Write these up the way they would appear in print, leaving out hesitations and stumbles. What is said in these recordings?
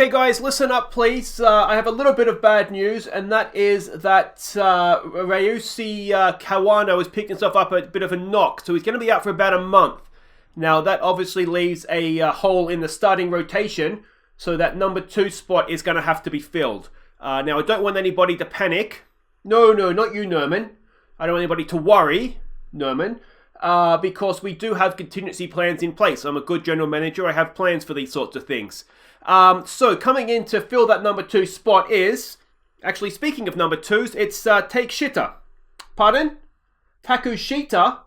Okay guys, listen up please. I have a little bit of bad news, and that is that Ryusuke Kawano has picked himself up a bit of a knock, so he's going to be out for about a month. Now that obviously leaves a hole in the starting rotation, so that number 2 spot is going to have to be filled. Now I don't want anybody to panic. No, not you, Norman. I don't want anybody to worry, Norman. Because we do have contingency plans in place. I'm a good general manager. I have plans for these sorts of things. So coming in to fill that number 2 spot is, actually speaking of number 2s, it's Take Shita. Pardon? Takushita?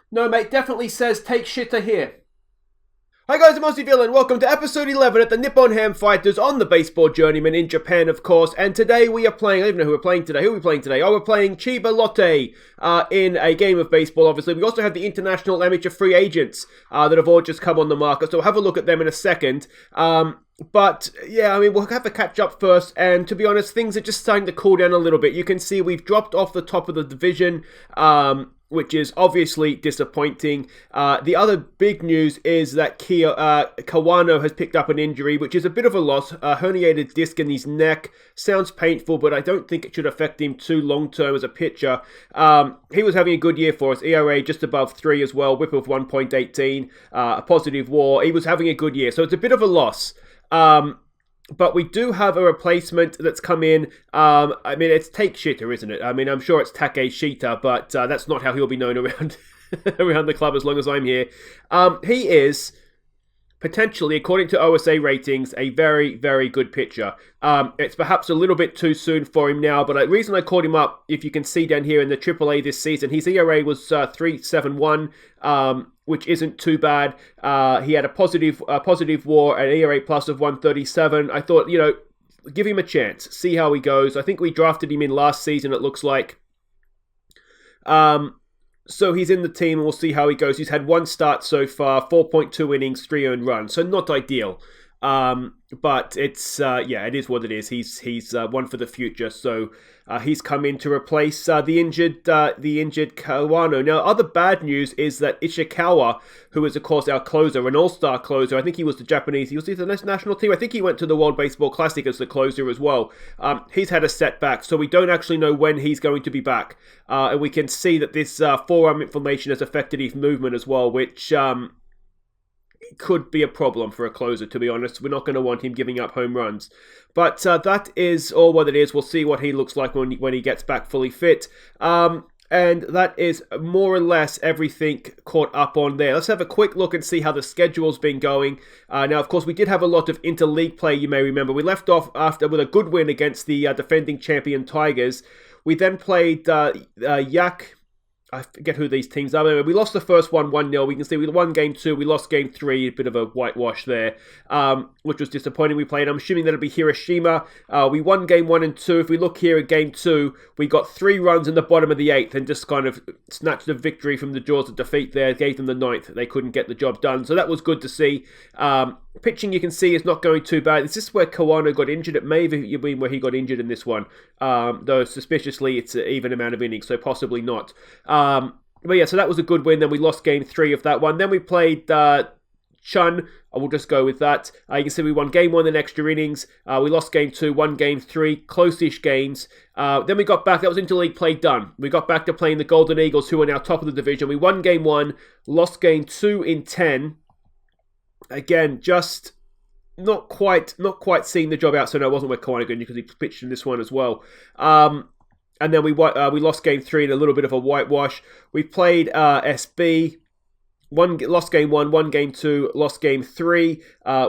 No mate, definitely says Take Shita here. Hi guys, I'm Aussie and welcome to episode 11 at the Nippon-Ham Fighters on the Baseball Journeyman in Japan, of course. And today we are playing, I don't even know who we're playing today. Who are we playing today? Oh, we're playing Chiba Lotte in a game of baseball, obviously. We also have the international amateur free agents that have all just come on the market, so we'll have a look at them in a second. But yeah, I mean, we'll have to catch up first, and to be honest, things are just starting to cool down a little bit. You can see we've dropped off the top of the division, which is obviously disappointing. The other big news is that Kawano has picked up an injury, which is a bit of a loss. Herniated disc in his neck. Sounds painful, but I don't think it should affect him too long-term as a pitcher. He was having a good year for us. ERA just above 3 as well. WHIP of 1.18. A positive WAR. He was having a good year, so it's a bit of a loss. But we do have a replacement that's come in. I mean, it's Take Shita, isn't it? I mean, I'm sure it's Take Shita, but that's not how he'll be known around around the club as long as I'm here. He is potentially, according to OSA ratings, a very, very good pitcher. It's perhaps a little bit too soon for him now, but the reason I called him up, if you can see down here in the AAA this season, his ERA was 3.71, which isn't too bad. He had a positive WAR, an ERA plus of 137. I thought, you know, give him a chance, see how he goes. I think we drafted him in last season, it looks like. So he's in the team, and we'll see how he goes. He's had 1 start so far, 4.2 innings, 3 earned runs, so not ideal. But it's, yeah, it is what it is. He's one for the future, so he's come in to replace the injured Kawano. Now, other bad news is that Ishikawa, who is, of course, our closer, an all-star closer, I think he was he was the national team. I think he went to the World Baseball Classic as the closer as well. He's had a setback, so we don't actually know when he's going to be back. And we can see that this forearm inflammation has affected his movement as well, which could be a problem for a closer, to be honest. We're not going to want him giving up home runs. But that is all what it is. We'll see what he looks like when he gets back fully fit. And that is more or less everything caught up on there. Let's have a quick look and see how the schedule's been going. Now, of course, we did have a lot of interleague play, you may remember. We left off with a good win against the defending champion Tigers. We then played Yak. I forget who these teams are. We lost the first one 1-0. We can see we won game 2. We lost game 3. A bit of a whitewash there, which was disappointing. We played, I'm assuming that'll be Hiroshima. We won game 1 and 2. If we look here at game 2, we got 3 runs in the bottom of the 8th and just kind of snatched a victory from the jaws of defeat there. Gave them the 9th. They couldn't get the job done. So that was good to see. Pitching, you can see, is not going too bad. Is this where Kawano got injured? It may have been where he got injured in this one. Though suspiciously it's an even amount of innings, so possibly not. But yeah, so that was a good win. Then we lost game 3 of that one. Then we played Chun. I will just go with that. You can see we won game 1 in extra innings. We lost game 2, won game 3, close-ish games. Then we got back. That was interleague play done. We got back to playing the Golden Eagles, who are now top of the division. We won game 1, lost game 2 in 10. Again, just not quite seeing the job out. So no, it wasn't where Kawano got because he pitched in this one as well. And then we lost game 3 in a little bit of a whitewash. We played SB. Lost game 1, won game 2, lost game 3,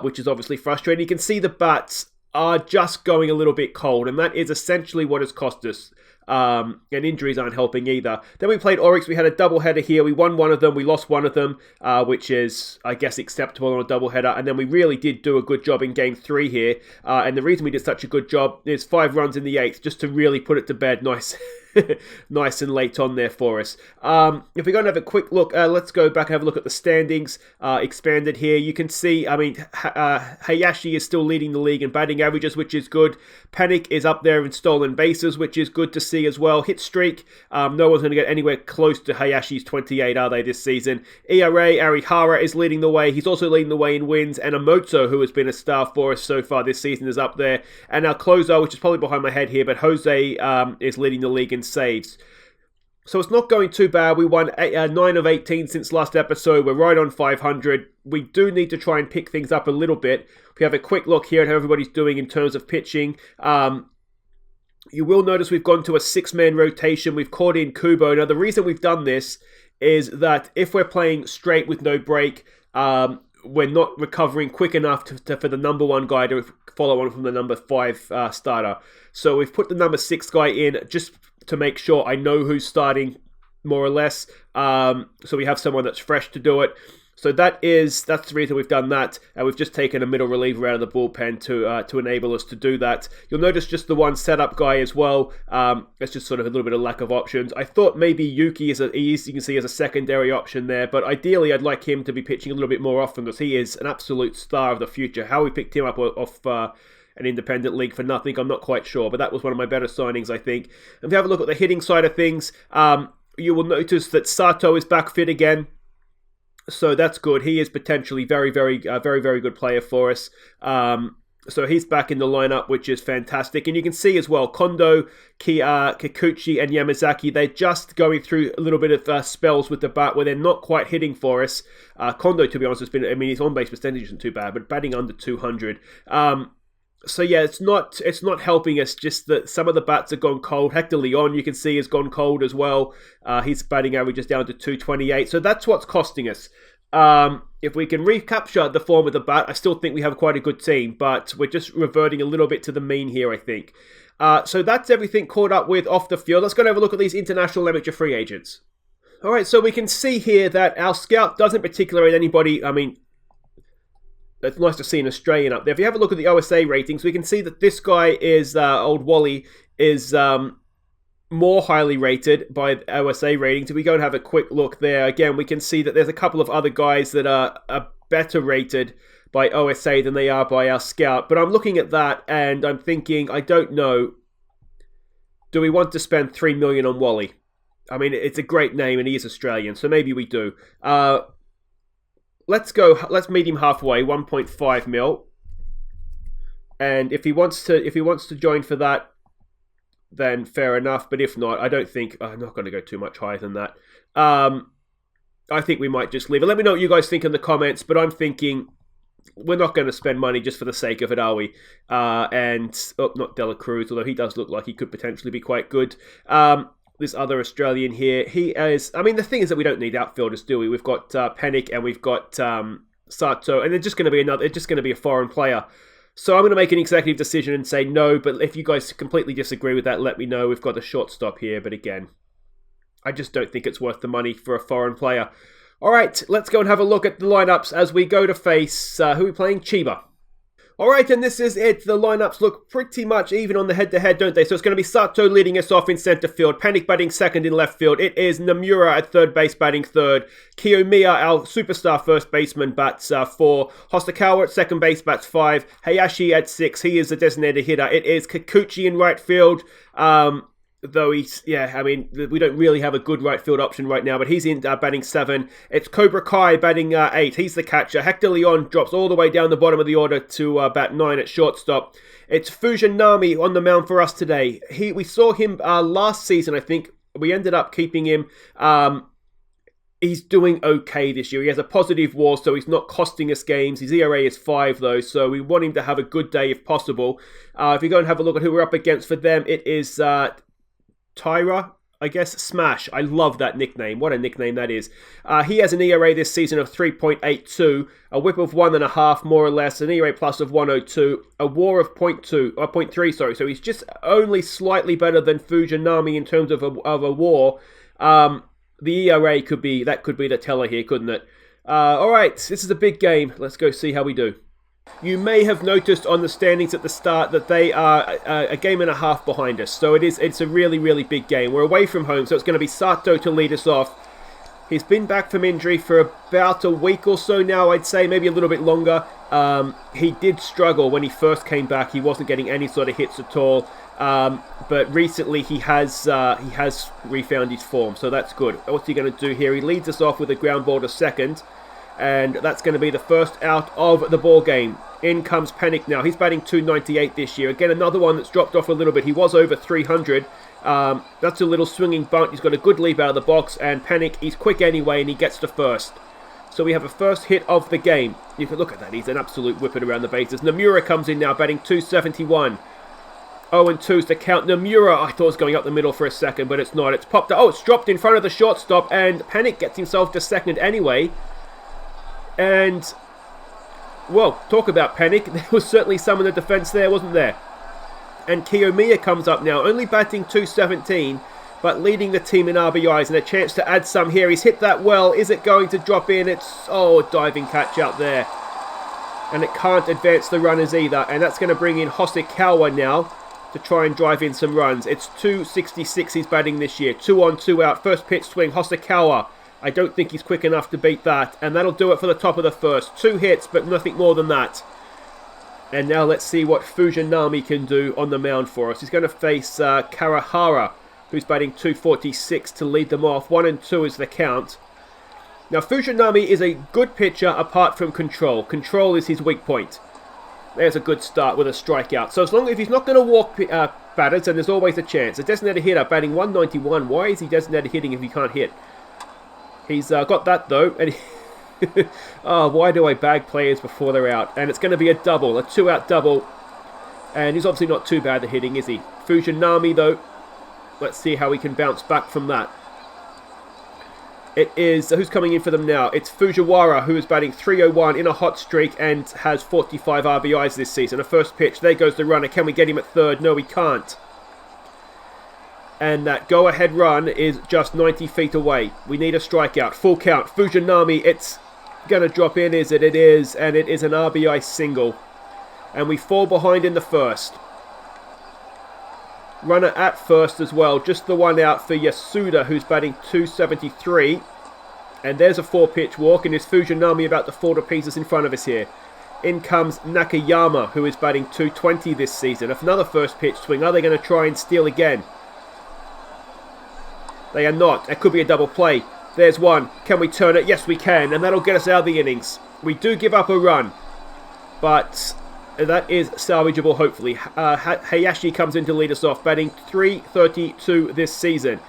which is obviously frustrating. You can see the bats are just going a little bit cold, and that is essentially what has cost us. And injuries aren't helping either. Then we played Oryx. We had a doubleheader here. We won one of them. We lost one of them, which is, I guess, acceptable on a doubleheader. And then we really did do a good job in game 3 here. And the reason we did such a good job is 5 runs in the 8th, just to really put it to bed. Nice nice and late on there for us. If we're going to have a quick look, let's go back and have a look at the standings expanded here. You can see, I mean, Hayashi is still leading the league in batting averages, which is good. Panic is up there in stolen bases, which is good to see as well. Hit streak, no one's going to get anywhere close to Hayashi's 28, are they, this season? ERA, Arihara is leading the way. He's also leading the way in wins. And Amoto, who has been a star for us so far this season, is up there. And our closer, which is probably behind my head here, but Jose is leading the league in saves. So it's not going too bad. We won 9 of 18 since last episode. We're right on 500. We do need to try and pick things up a little bit. If we have a quick look here at how everybody's doing in terms of pitching, you will notice we've gone to a 6-man rotation. We've called in Kubo. Now, the reason we've done this is that if we're playing straight with no break, we're not recovering quick enough for the number 1 guy to follow on from the number 5 starter. So we've put the number 6 guy in just to make sure I know who's starting, more or less. So we have someone that's fresh to do it. So that's the reason we've done that. And we've just taken a middle reliever out of the bullpen to enable us to do that. You'll notice just the one setup guy as well. It's just sort of a little bit of lack of options. I thought maybe Yuki you can see as a secondary option there, but ideally I'd like him to be pitching a little bit more often because he is an absolute star of the future. How we picked him up off an independent league for nothing, I'm not quite sure, but that was one of my better signings, I think. And if you have a look at the hitting side of things, you will notice that Sato is back fit again. So that's good. He is potentially very good player for us. So he's back in the lineup, which is fantastic. And you can see as well, Kondo, Kikuchi, and Yamazaki, they're just going through a little bit of spells with the bat where they're not quite hitting for us. Kondo, to be honest, his on-base percentage isn't too bad, but batting under 200. So yeah, it's not helping us. Just that some of the bats have gone cold. Hector Leon, you can see, has gone cold as well. His batting average is down to 228. So that's what's costing us. If we can recapture the form of the bat, I still think we have quite a good team. But we're just reverting a little bit to the mean here, I think. So that's everything caught up with off the field. Let's go and have a look at these international amateur free agents. All right, so we can see here that our scout doesn't particularly rate anybody. I mean, it's nice to see an Australian up there. If you have a look at the OSA ratings, we can see that this guy is, old Wally, is more highly rated by OSA ratings. If we go and have a quick look there, again, we can see that there's a couple of other guys that are better rated by OSA than they are by our scout. But I'm looking at that and I'm thinking, I don't know, do we want to spend $3 million on Wally? I mean, it's a great name and he is Australian, so maybe we do. Let's meet him halfway, 1.5 mil. And if he wants to join for that, then fair enough. But if not, I don't think I'm not going to go too much higher than that. I think we might just leave it. Let me know what you guys think in the comments, but I'm thinking we're not going to spend money just for the sake of it, are we? Not Dela Cruz, although he does look like he could potentially be quite good. This other Australian here, he is... I mean, the thing is that we don't need outfielders, do we? We've got Panic and we've got Sato, and they're just going to be it's just going to be a foreign player. So I'm going to make an executive decision and say no, but if you guys completely disagree with that, let me know. We've got a shortstop here, but again, I just don't think it's worth the money for a foreign player. All right, let's go and have a look at the lineups as we go to face... who are we playing? Chiba. All right, and this is it. The lineups look pretty much even on the head-to-head, don't they? So it's going to be Sato leading us off in centre field, Panic batting second in left field. It is Nomura at third base batting third. Kiyomiya, our superstar first baseman, bats 4. Hosokawa at second base bats 5. Hayashi at 6. He is a designated hitter. It is Kikuchi in right field. Though he's, I mean, we don't really have a good right field option right now, but he's in batting 7. It's Cobra Kai batting 8. He's the catcher. Hector Leon drops all the way down the bottom of the order to bat 9 at shortstop. It's Fujinami on the mound for us today. We saw him last season, I think. We ended up keeping him. He's doing okay this year. He has a positive WAR, so he's not costing us games. His ERA is 5, though, so we want him to have a good day if possible. If you go and have a look at who we're up against for them, it is... Tyra, I guess, Smash. I love that nickname. What a nickname that is. He has an ERA this season of 3.82, a whip of 1.5, more or less, an ERA plus of 102, a WAR of 0.3, sorry. So he's just only slightly better than Fujinami in terms of a WAR. The ERA could be the teller here, couldn't it? All right, this is a big game. Let's go see how we do. You may have noticed on the standings at the start that they are a game and a half behind us. So it's a really, really big game. We're away from home, so it's going to be Sato to lead us off. He's been back from injury for about a week or so now, I'd say, maybe a little bit longer. He did struggle when he first came back. He wasn't getting any sort of hits at all. But recently he has refound his form, so that's good. What's he going to do here? He leads us off with a ground ball to second, and that's going to be the first out of the ball game. In comes Panic now. He's batting 298 this year. Again, another one that's dropped off a little bit. He was over 300. That's a little swinging bunt. He's got a good leap out of the box, and Panic, he's quick anyway, and he gets to first. So we have a first hit of the game. You can look at that. He's an absolute whippet around the bases. Nomura comes in now, batting 271. 0-2 is the count. Nomura, I thought it was going up the middle for a second, but it's not. It's popped up. Oh, it's dropped in front of the shortstop, and Panic gets himself to second anyway. And, well, talk about Panic. There was certainly some in the defense there, wasn't there? And Kiyomiya comes up now, only batting 217, but leading the team in RBIs, and a chance to add some here. He's hit that well. Is it going to drop in? It's, a diving catch out there. And it can't advance the runners either, and that's going to bring in Hosokawa now to try and drive in some runs. It's 266 he's batting this year. 2 on, 2 out. First pitch swing. Hosokawa. I don't think he's quick enough to beat that. And that'll do it for the top of the first. 2 hits, but nothing more than that. And now let's see what Fujinami can do on the mound for us. He's going to face Karahara, who's batting 246 to lead them off. 1-2 is the count. Now, Fujinami is a good pitcher apart from control. Control is his weak point. There's a good start with a strikeout. So as long as he's not going to walk batters, then there's always a chance. A designated hitter batting 191. Why is he designated hitting if he can't hit? He's got that though. And why do I bag players before they're out? And it's going to be a double, a 2-out double. And he's obviously not too bad at hitting, is he? Fujinami though. Let's see how he can bounce back from that. It is, who's coming in for them now? It's Fujiwara, who is batting 301 in a hot streak and has 45 RBIs this season. A first pitch, there goes the runner. Can we get him at third? No, we can't. And that go-ahead run is just 90 feet away. We need a strikeout. Full count. Fujinami, it's going to drop in, is it? It is, and it is an RBI single. And we fall behind in the first. Runner at first as well. Just the one out for Yasuda, who's batting 273. And there's a 4-pitch walk, and is Fujinami about to fall to pieces in front of us here. In comes Nakayama, who is batting 220 this season. Another first pitch swing. Are they going to try and steal again? They are not. It could be a double play. There's one. Can we turn it? Yes, we can. And that'll get us out of the innings. We do give up a run. But that is salvageable, hopefully. Hayashi comes in to lead us off, batting 332 this season.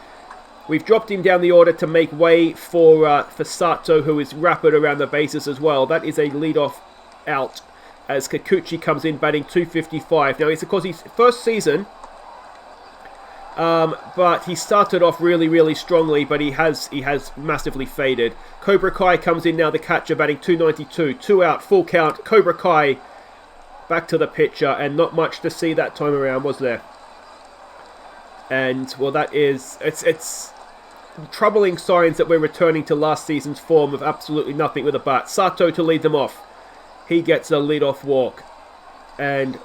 We've dropped him down the order to make way for Sato, who is rapid around the bases as well. That is a lead-off out as Kikuchi comes in, batting 255. Now, it's of course his first season, but he started off really, really strongly, but he has massively faded. Cobra Kai comes in now, the catcher, batting 292. 2 out, full count. Cobra Kai back to the pitcher, and not much to see that time around, was there? And, well, that is... It's troubling signs that we're returning to last season's form of absolutely nothing with a bat. Sato to lead them off. He gets a lead-off walk. And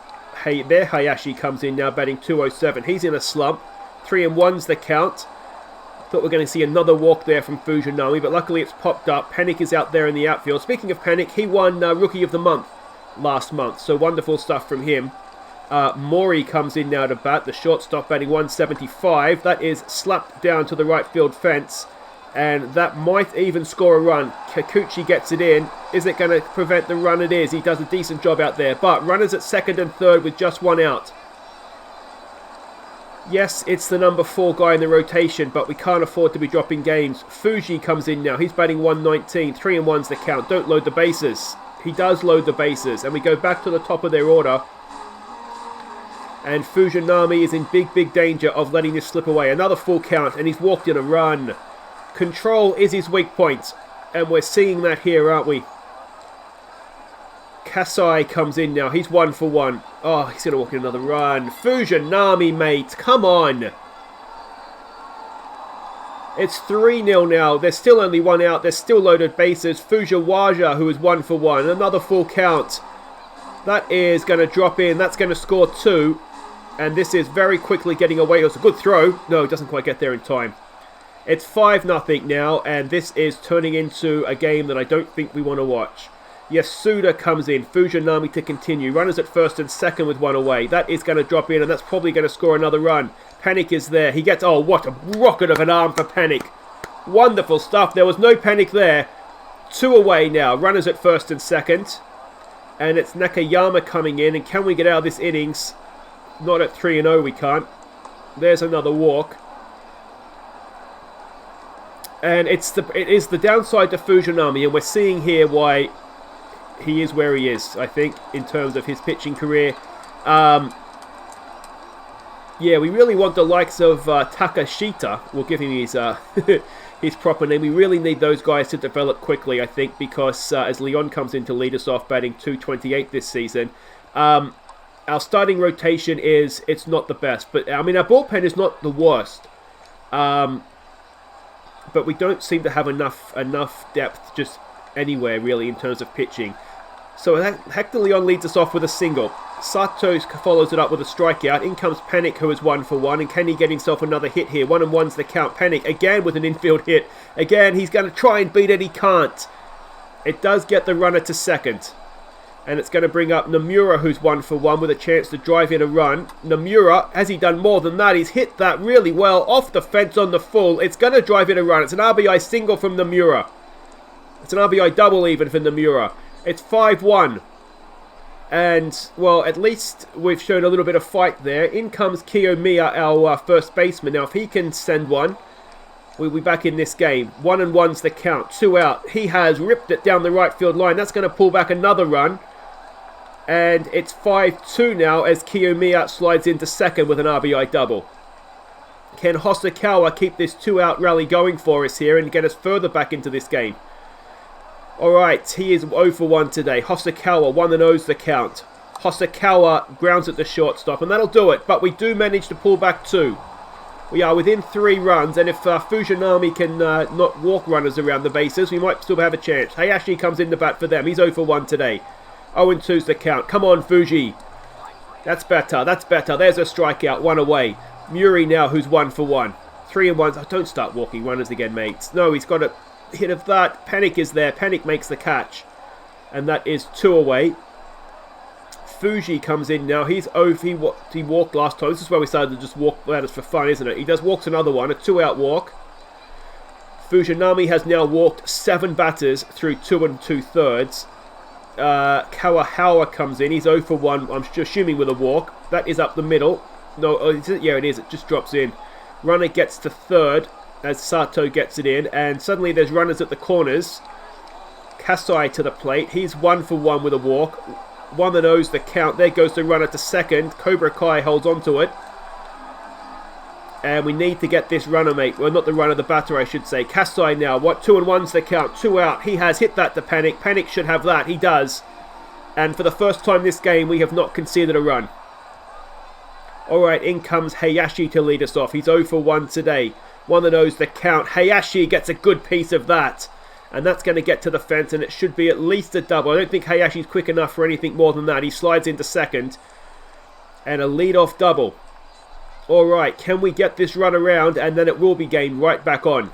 there Hayashi comes in now, batting 207. He's in a slump. 3-1's the count. Thought we're going to see another walk there from Fujinami, but luckily it's popped up. Panic is out there in the outfield. Speaking of Panic, he won Rookie of the Month last month, so wonderful stuff from him. Mori comes in now to bat, the shortstop, batting 175. That is slapped down to the right field fence, and that might even score a run. Kikuchi gets it in. Is it going to prevent the run? It is. He does a decent job out there, but runners at second and third with just 1 out. Yes, it's the number 4 guy in the rotation, but we can't afford to be dropping games. Fuji comes in now. He's batting 119. 3-1's the count. Don't load the bases. He does load the bases, and we go back to the top of their order. And Fujinami is in big, big danger of letting this slip away. Another full count, and he's walked in a run. Control is his weak point, and we're seeing that here, aren't we? Kasai comes in now. He's 1 for 1. Oh, he's going to walk in another run. Fujinami, mate. Come on. It's 3-0 now. There's still only 1 out. There's still loaded bases. Fujiwara, who is 1 for 1. Another full count. That is going to drop in. That's going to score 2. And this is very quickly getting away. It was a good throw. No, it doesn't quite get there in time. It's 5-0 now, and this is turning into a game that I don't think we want to watch. Yasuda comes in. Fujinami to continue. Runners at first and second with 1 away. That is going to drop in, and that's probably going to score another run. Panic is there. He gets... Oh, what a rocket of an arm for Panic. Wonderful stuff. There was no panic there. 2 away now. Runners at first and second. And it's Nakayama coming in. And can we get out of this innings? Not at 3-0, we can't. There's another walk. And it is the downside to Fujinami. And we're seeing here why he is where he is, I think, in terms of his pitching career. Yeah, we really want the likes of Takashita. We'll give him his his proper name. We really need those guys to develop quickly, I think, because as Leon comes in to lead us off, batting .228 this season, our starting rotation it's not the best. But I mean, our bullpen is not the worst. But we don't seem to have enough depth just anywhere really in terms of pitching. So Hector Leon leads us off with a single. Sato follows it up with a strikeout. In comes Panic, who is 1 for 1. And can he get himself another hit here? 1-1's the count. Panic again with an infield hit. Again, he's going to try and beat it. He can't. It does get the runner to second. And it's going to bring up Nomura, who's 1 for 1 with a chance to drive in a run. Nomura, has he done more than that? He's hit that really well off the fence on the full. It's going to drive in a run. It's an RBI single from Nomura. It's an RBI double even for Nomura. It's 5-1. And, well, at least we've shown a little bit of fight there. In comes Kiyomiya, our first baseman. Now, if he can send one, we'll be back in this game. 1-1's the count. 2 out. He has ripped it down the right field line. That's going to pull back another run. And it's 5-2 now as Kiyomiya slides into second with an RBI double. Can Hosokawa keep this 2-out rally going for us here and get us further back into this game? Alright, he is 0 for 1 today. Hosokawa, 1-0's the count. Hosokawa grounds at the shortstop, and that'll do it. But we do manage to pull back 2. We are within 3 runs, and if Fujinami can not walk runners around the bases, we might still have a chance. Hayashi comes in to bat for them. He's 0 for 1 today. 0-2's the count. Come on, Fuji. That's better. That's better. There's a strikeout. 1 away. Muri now, who's 1 for 1. 3-1. Oh, don't start walking runners again, mates. No, he's got a hit of that. Panic is there. Panic makes the catch. And that is 2 away. Fuji comes in now. He's over. He walked last time. This is where we started to just walk ladders for fun, isn't it? He does walks another one. A 2-out walk. Fujinami has now walked 7 batters through 2 2/3. Kawahawa comes in. He's 0 for 1. I'm assuming with a walk. That is up the middle. No, yeah, it is. It just drops in. Runner gets to third as Sato gets it in, and suddenly there's runners at the corners. Kasai to the plate. He's 1 for 1 with a walk. 1-0's the count. There goes the runner to second. Cobra Kai holds on to it. And we need to get this runner, mate. Well, not the runner, the batter, I should say. Kasai now. 2-1's the count. 2 out. He has hit that to Panic. Panic should have that. He does. And for the first time this game, we have not conceded a run. Alright, in comes Hayashi to lead us off. He's 0 for 1 today. 1-0's the count. Hayashi gets a good piece of that. And that's going to get to the fence, and it should be at least a double. I don't think Hayashi's quick enough for anything more than that. He slides into second. And a lead-off double. Alright, can we get this run around, and then it will be game right back on.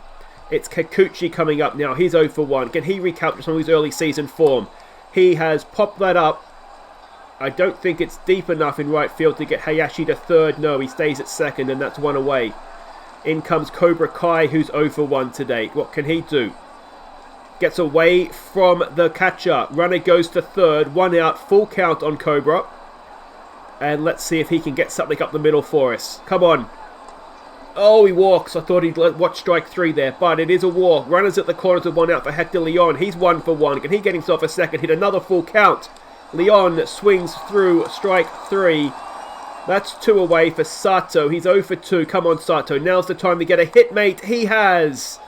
It's Kikuchi coming up now. He's 0 for 1. Can he recapture some of his early season form? He has popped that up. I don't think it's deep enough in right field to get Hayashi to third. No, he stays at second, and that's 1 away. In comes Cobra Kai, who's 0 for 1 today. What can he do? Gets away from the catcher. Runner goes to third. 1 out. Full count on Cobra. And let's see if he can get something up the middle for us. Come on. Oh, he walks. I thought he'd watch strike 3 there, but it is a walk. Runners at the corners with 1 out for Hector Leon. He's 1 for 1. Can he get himself a second hit? Another full count. Leon swings through strike 3. That's 2 away for Sato. He's 0 for 2. Come on, Sato. Now's the time to get a hit, mate. He has.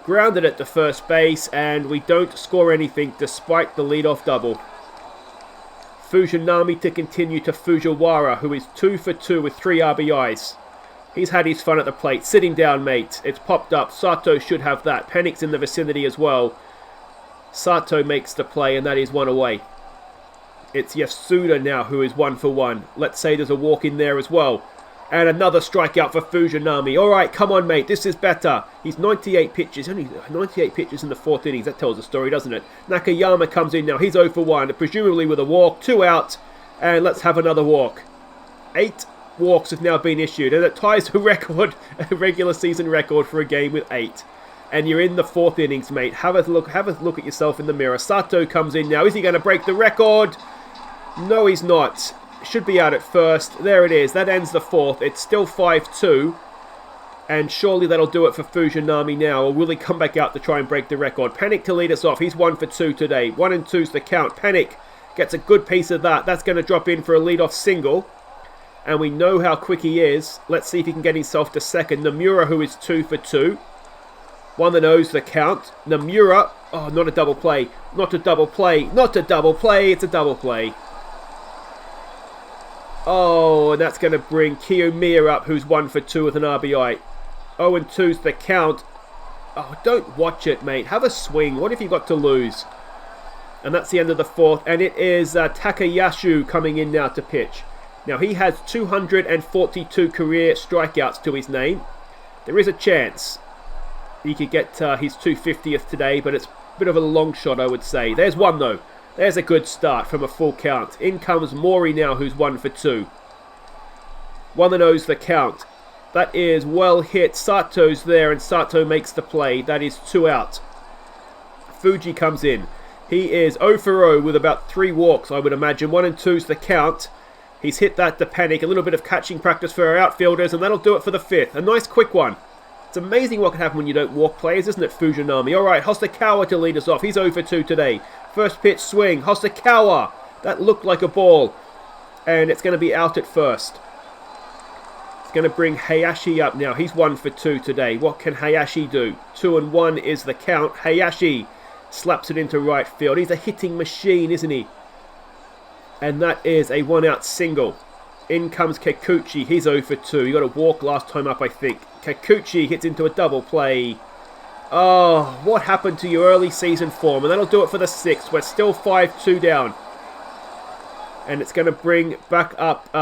Grounded at the first base, and we don't score anything despite the leadoff double. Fujinami to continue to Fujiwara, who is 2 for 2 with 3 RBIs. He's had his fun at the plate. Sitting down, mate. It's popped up. Sato should have that. Panic's in the vicinity as well. Sato makes the play, and that is 1 away. It's Yasuda now who is 1 for 1. Let's say there's a walk in there as well. And another strikeout for Fujinami. All right, come on, mate. This is better. He's 98 pitches. Only 98 pitches in the 4th innings. That tells a story, doesn't it? Nakayama comes in now. He's 0 for 1, presumably with a walk. 2 out. And let's have another walk. 8 walks have now been issued. And it ties a record, a regular season record for a game with 8. And you're in the 4th innings, mate. Have a look at yourself in the mirror. Sato comes in now. Is he going to break the record? No, he's not. Should be out at first. There it is. That ends the 4th. It's still 5-2. And surely that'll do it for Fujinami now. Or will he come back out to try and break the record? Panic to lead us off. He's 1 for 2 today. 1 and 2's the count. Panic gets a good piece of that. That's going to drop in for a leadoff single. And we know how quick he is. Let's see if he can get himself to second. Nomura, who is 2 for 2. 1 and 0's the count. Nomura. Oh, not a double play. Not a double play. Not a double play. It's a double play. Oh, and that's going to bring Kiyomiya up, who's 1 for 2 with an RBI. 0 and 2's the count. Oh, don't watch it, mate. Have a swing. What if you got to lose? And that's the end of the 4th. And it is Takayasu coming in now to pitch. Now, he has 242 career strikeouts to his name. There is a chance he could get his 250th today, but it's a bit of a long shot, I would say. There's one, though. There's a good start from a full count. In comes Mori now, who's 1 for 2. 1 and 0's the count. That is well hit. Sato's there, and Sato makes the play. That is 2 out. Fuji comes in. He is 0 for 0 with about 3 walks, I would imagine. 1 and 2's the count. He's hit that to Panic. A little bit of catching practice for our outfielders, and that'll do it for the 5th. A nice quick one. It's amazing what can happen when you don't walk players, isn't it, Fujinami? All right, Hosokawa to lead us off. He's 0 for 2 today. First pitch swing. Hosokawa. That looked like a ball. And it's going to be out at first. It's going to bring Hayashi up now. He's 1 for 2 today. What can Hayashi do? 2 and 1 is the count. Hayashi slaps it into right field. He's a hitting machine, isn't he? And that is a 1-out single. In comes Kikuchi. He's 0 for 2. He got a walk last time up, I think. Kikuchi hits into a double play. Oh, what happened to your early season form? And that'll do it for the 6th. We're still 5-2 down. And it's going to bring back up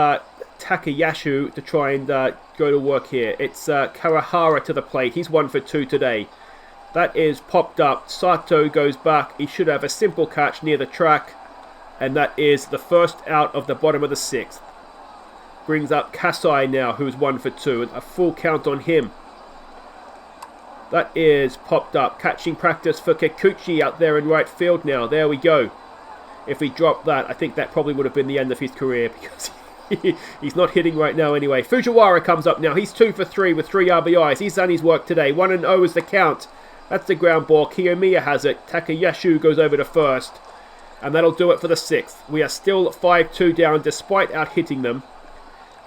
Takayasu to try and go to work here. It's Kawahara to the plate. He's 1 for 2 today. That is popped up. Sato goes back. He should have a simple catch near the track. And that is the first out of the bottom of the 6th. Brings up Kasai now, who's 1 for 2. A full count on him. That is popped up. Catching practice for Kikuchi out there in right field now. There we go. If he dropped that, I think that probably would have been the end of his career because he's not hitting right now anyway. Fujiwara comes up now. He's 2 for 3 with 3 RBIs. He's done his work today. 1 and 0 is the count. That's the ground ball. Kiyomiya has it. Takayasu goes over to first. And that'll do it for the 6th. We are still 5-2 down despite out-hitting them.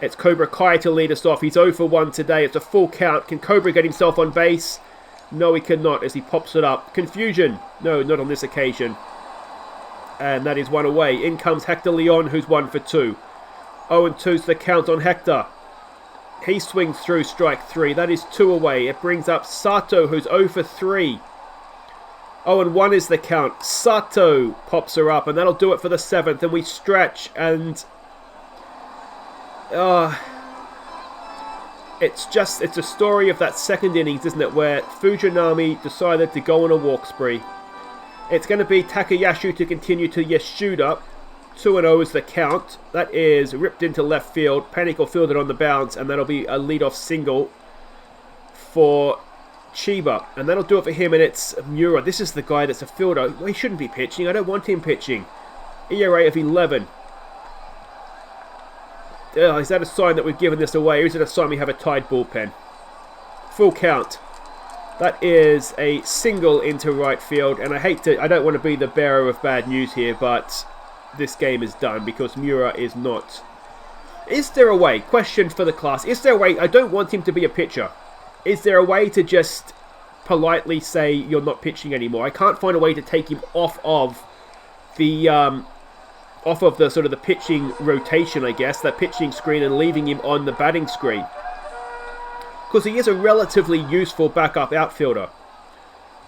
It's Cobra Kai to lead us off. He's 0 for 1 today. It's a full count. Can Cobra get himself on base? No, he cannot as he pops it up. Confusion. No, not on this occasion. And that is 1 away. In comes Hector Leon, who's 1 for 2. 0 and 2's the count on Hector. He swings through strike 3. That is 2 away. It brings up Sato, who's 0 for 3. 0 and 1 is the count. Sato pops her up, and that'll do it for the 7th. And we stretch, and it's a story of that 2nd innings, isn't it, where Fujinami decided to go on a walk spree. It's going to be Takayasu to continue to Yasuda. 2 and 0 is the count. That is ripped into left field. Panic will field it on the bounce, and that'll be a leadoff single for Chiba. And that'll do it for him, and it's Mura. This is the guy that's a fielder. Well, he shouldn't be pitching. I don't want him pitching. ERA of 11. Is that a sign that we've given this away, or is it a sign we have a tied bullpen? Full count. That is a single into right field, and I don't want to be the bearer of bad news here, but this game is done because Mura is not. Is there a way, question for the class, is there a way, I don't want him to be a pitcher. Is there a way to just politely say you're not pitching anymore? I can't find a way to take him off of the sort of the pitching rotation, I guess, that pitching screen, and leaving him on the batting screen. Because he is a relatively useful backup outfielder.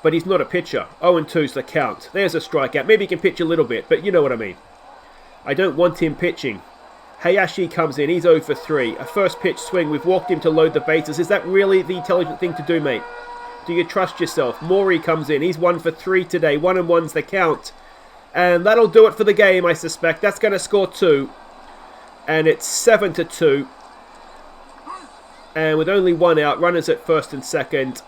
But he's not a pitcher. 0 and 2's the count. There's a strikeout. Maybe he can pitch a little bit, but you know what I mean. I don't want him pitching. Hayashi comes in. He's 0 for 3. A first pitch swing. We've walked him to load the bases. Is that really the intelligent thing to do, mate? Do you trust yourself? Mori comes in. He's 1 for 3 today. 1-1's the count. And that'll do it for the game, I suspect. That's going to score 2. And it's 7-2. And with only 1 out, runners at first and second.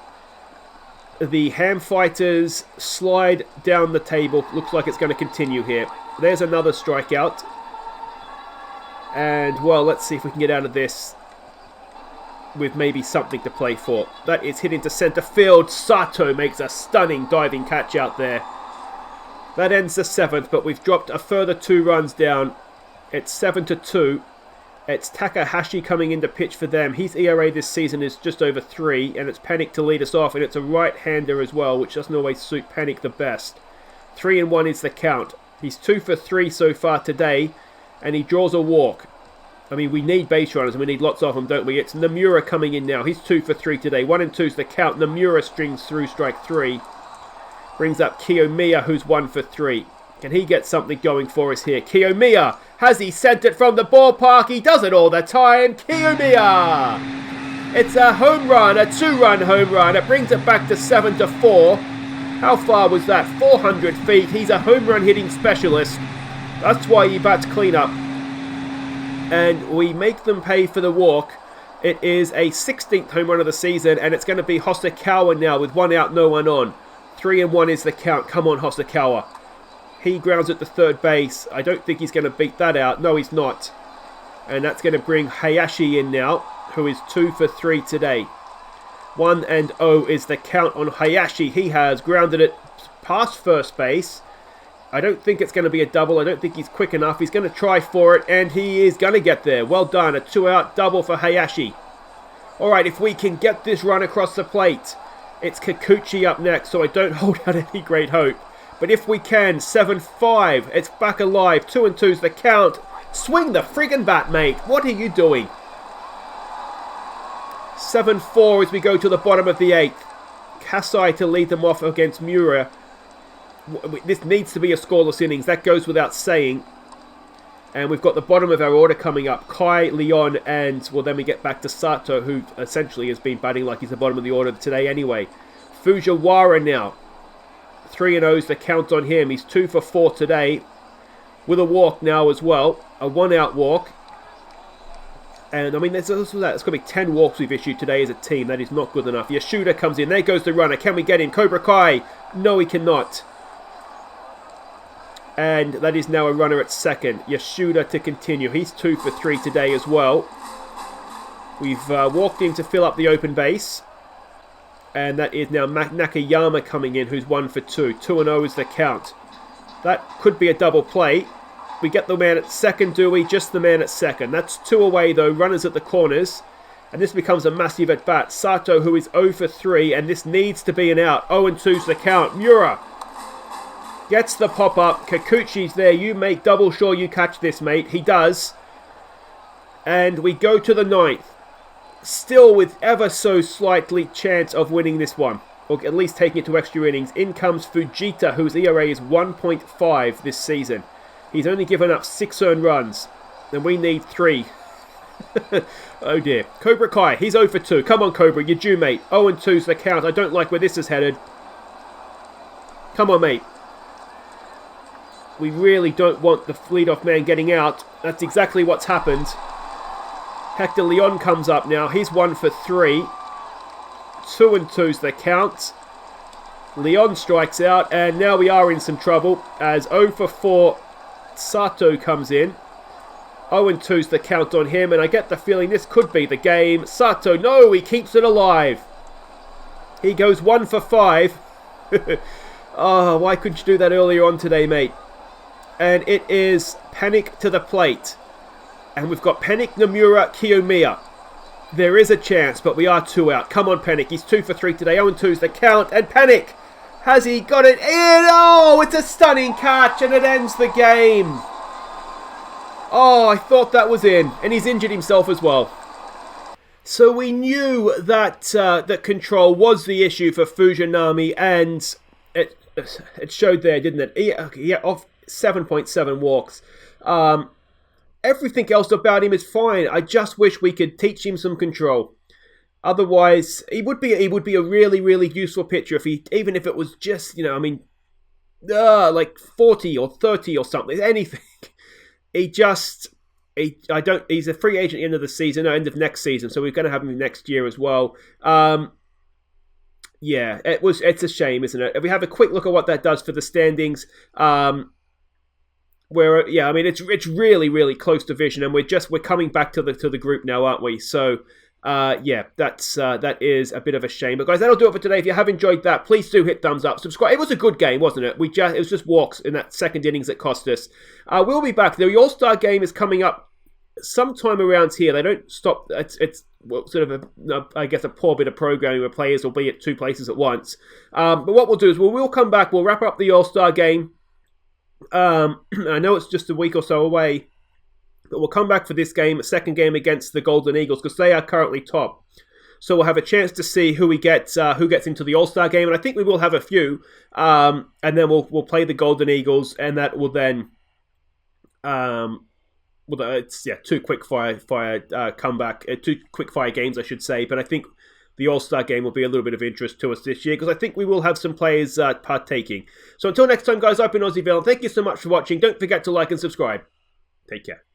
The Ham Fighters slide down the table. Looks like it's going to continue here. There's another strikeout. And, well, let's see if we can get out of this with maybe something to play for. That is hit into centre field. Sato makes a stunning diving catch out there. That ends the 7th, but we've dropped a further 2 runs down. It's 7-2. It's Takahashi coming in to pitch for them. His ERA this season is just over 3, and it's Panic to lead us off, and it's a right-hander as well, which doesn't always suit Panic the best. 3-1 is the count. He's 2 for 3 so far today, and he draws a walk. I mean, we need base runners, and we need lots of them, don't we? It's Nomura coming in now. He's 2 for 3 today. 1-2's the count. Nomura strings through strike 3. Brings up Kiyomiya, who's 1 for 3. Can he get something going for us here? Kiyomiya! Has he sent it from the ballpark? He does it all the time. Kiyomiya! It's a home run, a 2-run home run. It brings it back to 7-4. How far was that? 400 feet. He's a home run hitting specialist. That's why he bats cleanup. And we make them pay for the walk. It is a 16th home run of the season, and it's going to be Hosokawa now with 1 out, no one on. 3-1 is the count. Come on, Hosokawa. He grounds at the third base. I don't think he's going to beat that out. No, he's not. And that's going to bring Hayashi in now, who is 2 for 3 today. 1-0 is the count on Hayashi. He has grounded it past first base. I don't think it's going to be a double. I don't think he's quick enough. He's going to try for it, and he is going to get there. Well done. A 2-out double for Hayashi. All right, if we can get this run across the plate. It's Kikuchi up next, so I don't hold out any great hope. But if we can, 7-5. It's back alive. 2-2's the count. Swing the friggin' bat, mate. What are you doing? 7-4 as we go to the bottom of the 8th. Kasai to lead them off against Mura. This needs to be a scoreless innings. That goes without saying. And we've got the bottom of our order coming up. Kai, Leon, and, well, then we get back to Sato, who essentially has been batting like he's the bottom of the order today anyway. Fujiwara now. 3-0's the count on him. He's 2 for 4 today. With a walk now as well. A 1-out walk. And, I mean, there's got to be 10 walks we've issued today as a team. That is not good enough. Yasuda comes in. There goes the runner. Can we get him? Cobra Kai. No, he cannot. And that is now a runner at second. Yasuda to continue. He's 2 for 3 today as well. We've walked in to fill up the open base. And that is now Nakayama coming in, who's 1 for 2. 2-0 is the count. That could be a double play. We get the man at second, do we? Just the man at second. That's 2 away, though. Runners at the corners. And this becomes a massive at-bat. Sato, who is 0 for 3, and this needs to be an out. 0-2's the count. Mura gets the pop-up. Kikuchi's there. You make double sure you catch this, mate. He does. And we go to the 9th. Still with ever so slightly chance of winning this one. Or at least taking it to extra innings. In comes Fujita, whose ERA is 1.5 this season. He's only given up 6 earned runs. And we need 3. Oh dear. Cobra Kai, he's 0 for 2. Come on, Cobra, you're due, mate. 0-2's the count. I don't like where this is headed. Come on, mate. We really don't want the leadoff man getting out. That's exactly what's happened. Hector Leon comes up now. He's 1 for 3. 2-2's the count. Leon strikes out, and now we are in some trouble as 0 for 4 Sato comes in. 0-2's the count on him, and I get the feeling this could be the game. Sato, no, he keeps it alive. He goes 1 for 5. Oh, why couldn't you do that earlier on today, mate? And it is Panic to the plate. And we've got Panic, Nomura, Kiyomiya. There is a chance, but we are 2 out. Come on, Panic. He's 2 for 3 today. 0-2's the count. And Panic, has he got it in? Oh, it's a stunning catch, and it ends the game. Oh, I thought that was in. And he's injured himself as well. So we knew that that control was the issue for Fujinami, and it showed there, didn't it? Yeah, off 7.7 walks. Everything else about him is fine. I just wish we could teach him some control. Otherwise, he would be a really, really useful pitcher even if it was just, like 40 or 30 or something, anything. He's a free agent at the end of the season, end of next season, so we're going to have him next year as well. It's a shame, isn't it? If we have a quick look at what that does for the standings, it's really, really close division, and we're coming back to the group now, aren't we? So that is a bit of a shame. But guys, that'll do it for today. If you have enjoyed that, please do hit thumbs up, subscribe. It was a good game, wasn't it? It was just walks in that second innings that cost us. We'll be back. The All-Star game is coming up sometime around here. They don't stop. It's sort of a poor bit of programming where players will be at two places at once. But what we'll do is we'll come back. We'll wrap up the All-Star game. I know it's just a week or so away. But we'll come back for this game, a second game against the Golden Eagles, because they are currently top. So we'll have a chance to see who gets into the All-Star game, and I think we will have a few. And then we'll play the Golden Eagles, and that will then, two quick fire games, I should say. But I think the All-Star game will be a little bit of interest to us this year, because I think we will have some players partaking. So until next time, guys, I've been Aussie Villain. Thank you so much for watching. Don't forget to like and subscribe. Take care.